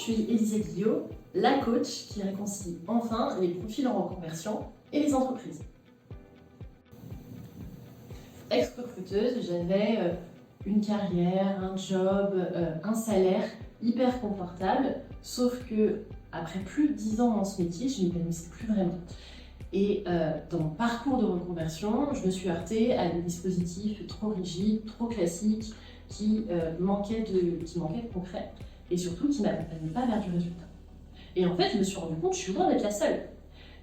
suis Élisa Guillot, la coach qui réconcilie enfin les profils en reconversion et les entreprises. Ex-recruteuse, j'avais une carrière, un job, un salaire hyper confortable, sauf que après plus de 10 ans dans ce métier, je ne m'épanouissais plus vraiment. Et dans mon parcours de reconversion, je me suis heurtée à des dispositifs trop rigides, trop classiques, qui manquaient de concret et surtout qui ne m'accompagnaient pas vers du résultat. Et en fait, je me suis rendu compte que je suis loin d'être la seule.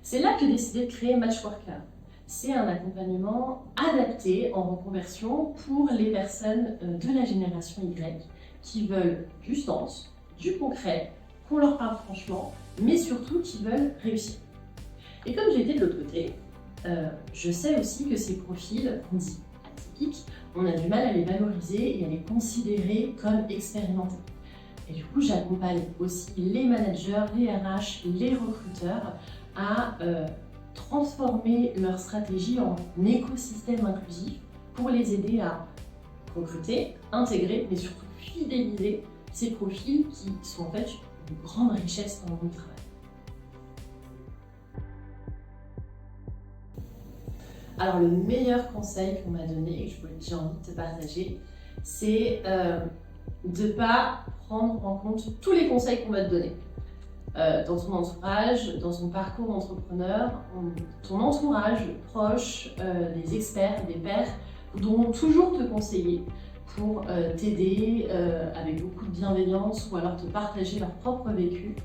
C'est là que j'ai décidé de créer Matchworker. C'est un accompagnement adapté en reconversion pour les personnes de la génération Y qui veulent du sens, du concret, qu'on leur parle franchement, mais surtout qui veulent réussir. Et comme j'ai été de l'autre côté, je sais aussi que ces profils qu'on dit atypiques, on a du mal à les valoriser et à les considérer comme expérimentés. Et du coup, j'accompagne aussi les managers, les RH, les recruteurs à transformer leur stratégie en écosystème inclusif pour les aider à recruter, intégrer, mais surtout fidéliser ces profils qui sont en fait une grande richesse dans le monde du travail. Alors le meilleur conseil qu'on m'a donné et que j'ai envie de te partager, c'est de ne pas prendre en compte tous les conseils qu'on va te donner. Dans ton entourage, dans ton parcours d'entrepreneur, ton entourage proche, des experts, des pairs, devront toujours te conseiller pour t'aider avec beaucoup de bienveillance ou alors te partager leur propre vécu.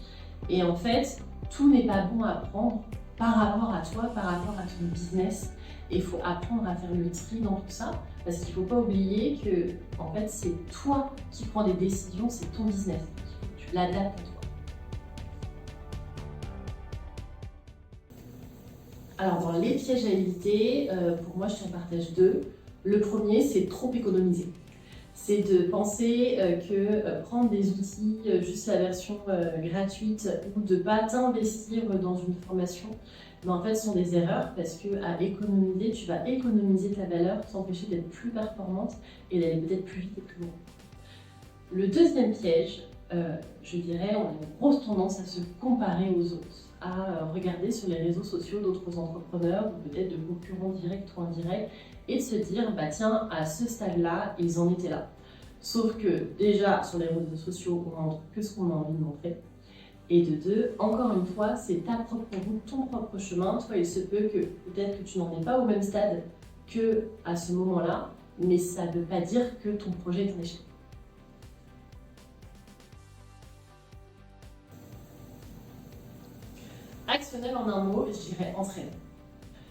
Et en fait, tout n'est pas bon à prendre par rapport à toi, par rapport à ton business. Et il faut apprendre à faire le tri dans tout ça, parce qu'il ne faut pas oublier que en fait, c'est toi qui prends des décisions, c'est ton business. Tu l'adaptes à toi. Alors dans les pièges à éviter, pour moi je t'en partage deux. Le premier, c'est trop économiser. C'est de penser que prendre des outils, juste la version gratuite, ou de ne pas t'investir dans une formation, mais en fait, ce sont des erreurs parce qu'à économiser, tu vas économiser ta valeur, t'empêcher d'être plus performante et d'aller peut-être plus vite et plus loin. Le deuxième piège, je dirais, on a une grosse tendance à se comparer aux autres, à regarder sur les réseaux sociaux d'autres entrepreneurs ou peut-être de concurrents directs ou indirects et de se dire, bah tiens, à ce stade-là, ils en étaient là. Sauf que déjà, sur les réseaux sociaux, on montre que ce qu'on a envie de montrer. Et de deux, encore une fois, c'est ta propre route, ton propre chemin. Toi, il se peut que peut-être que tu n'en es pas au même stade qu'à ce moment-là, mais ça ne veut pas dire que ton projet est un échec. Actionnel en un mot, je dirais entraîne.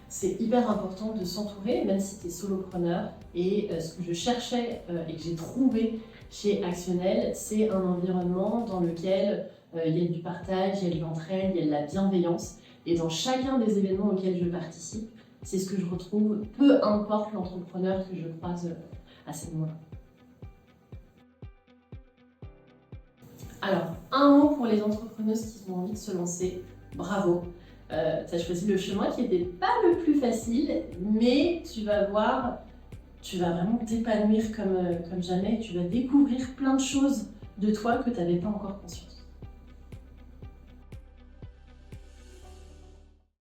C'est hyper important de s'entourer, même si tu es solopreneur. Et ce que je cherchais et que j'ai trouvé chez Actionnel, c'est un environnement dans lequel il y a du partage, il y a de l'entraide, il y a de la bienveillance. Et dans chacun des événements auxquels je participe, c'est ce que je retrouve, peu importe l'entrepreneur que je croise à ces moments-là. Alors, un mot pour les entrepreneuses qui ont envie de se lancer, bravo. Tu as choisi le chemin qui n'était pas le plus facile, mais tu vas voir, tu vas vraiment t'épanouir comme jamais, tu vas découvrir plein de choses de toi que tu n'avais pas encore conscience.